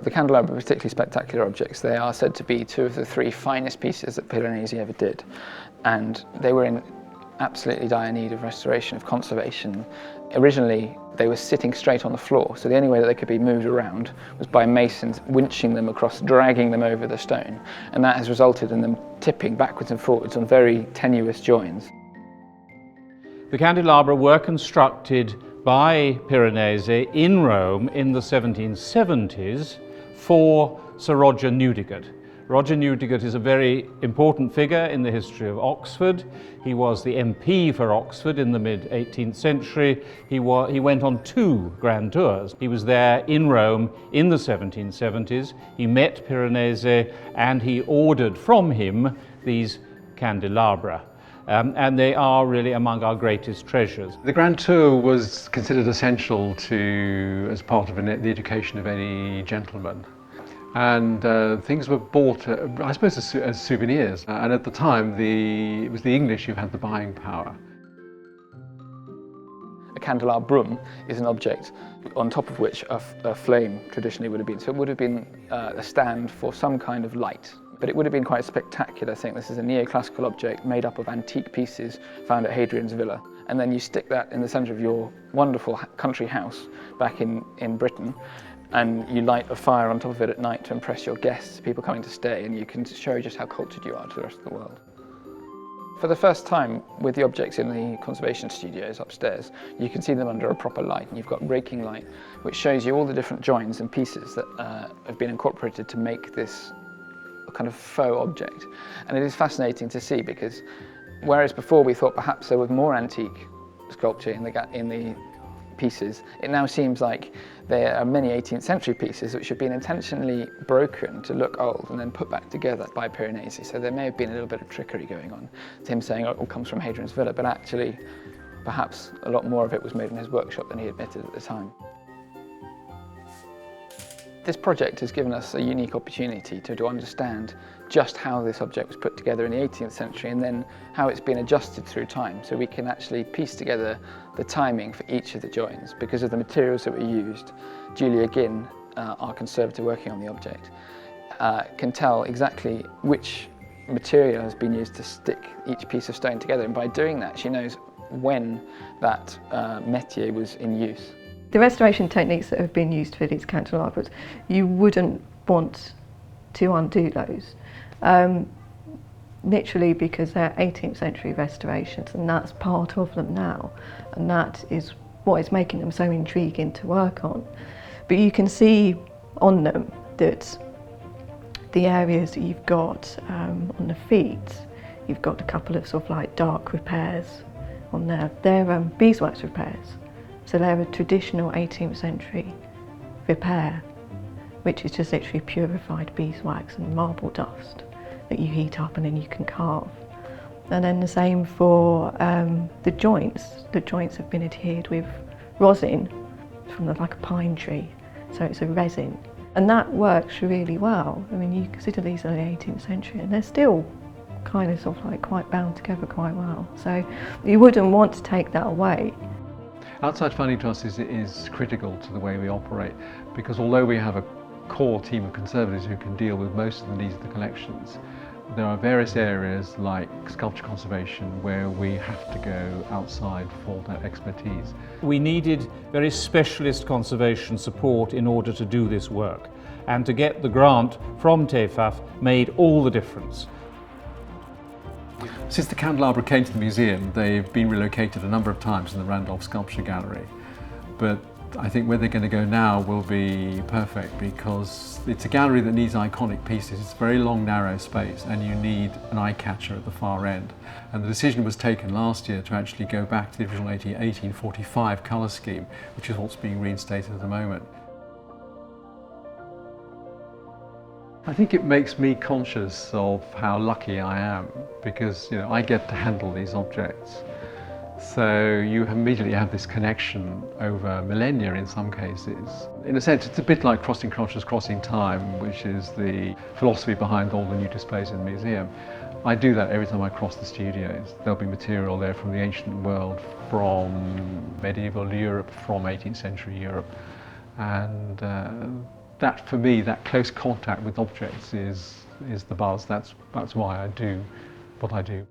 The candelabra are particularly spectacular objects. They are said to be two of the three finest pieces that Piranesi ever did, and they were in absolutely dire need of restoration, of conservation. Originally, they were sitting straight on the floor, so the only way that they could be moved around was by masons winching them across, dragging them over the stone, and that has resulted in them tipping backwards and forwards on very tenuous joins. The candelabra were constructed by Piranesi in Rome in the 1770s for Sir Roger Newdigate. Roger Newdigate is a very important figure in the history of Oxford. He was the MP for Oxford in the mid-18th century. He went on 2 grand tours. He was there in Rome in the 1770s. He met Piranesi and he ordered from him these candelabra. And they are really among our greatest treasures. The Grand Tour was considered essential as part of the education of any gentleman. And things were bought, I suppose, as souvenirs. And at the time, it was the English who had the buying power. A candelabrum is an object on top of which a flame traditionally would have been. So it would have been a stand for some kind of light. But it would have been quite a spectacular thing. This is a neoclassical object made up of antique pieces found at Hadrian's Villa. And then you stick that in the centre of your wonderful country house back in Britain, and you light a fire on top of it at night to impress your guests, people coming to stay, and you can show just how cultured you are to the rest of the world. For the first time, with the objects in the conservation studios upstairs, you can see them under a proper light, and you've got raking light, which shows you all the different joins and pieces that have been incorporated to make this kind of faux object. And it is fascinating to see, because whereas before we thought perhaps there was more antique sculpture in the pieces, it now seems like there are many 18th century pieces which have been intentionally broken to look old and then put back together by Piranesi. So there may have been a little bit of trickery going on. It's him saying, oh, it all comes from Hadrian's Villa, but actually perhaps a lot more of it was made in his workshop than he admitted at the time. This project has given us a unique opportunity to understand just how this object was put together in the 18th century and then how it's been adjusted through time, so we can actually piece together the timing for each of the joins because of the materials that were used. Julia Ginn, our conservator working on the object, can tell exactly which material has been used to stick each piece of stone together, and by doing that she knows when that métier was in use. The restoration techniques that have been used for these candelabras, you wouldn't want to undo those, literally because they're 18th century restorations, and that's part of them now, and that is what is making them so intriguing to work on. But you can see on them that the areas that you've got on the feet, you've got a couple of sort of like dark repairs on there. They're beeswax repairs. So they're a traditional 18th century repair, which is just literally purified beeswax and marble dust that you heat up and then you can carve. And then the same for the joints. The joints have been adhered with rosin from like a pine tree, so it's a resin. And that works really well. I mean, you consider these are the 18th century and they're still kind of sort of like quite bound together quite well. So you wouldn't want to take that away. Outside funding to us is critical to the way we operate, because although we have a core team of conservators who can deal with most of the needs of the collections, there are various areas like sculpture conservation where we have to go outside for that expertise. We needed very specialist conservation support in order to do this work, and to get the grant from TEFAF made all the difference. Since the candelabra came to the museum, they've been relocated a number of times in the Randolph Sculpture Gallery. But I think where they're going to go now will be perfect, because it's a gallery that needs iconic pieces. It's a very long, narrow space, and you need an eye catcher at the far end. And the decision was taken last year to actually go back to the original 1845 colour scheme, which is what's being reinstated at the moment. I think it makes me conscious of how lucky I am, because I get to handle these objects. So you immediately have this connection over millennia in some cases. In a sense, it's a bit like crossing cultures, crossing time, which is the philosophy behind all the new displays in the museum. I do that every time I cross the studios. There'll be material there from the ancient world, from medieval Europe, from 18th century Europe. And that for me, that close contact with objects is the buzz. That's why I do what I do.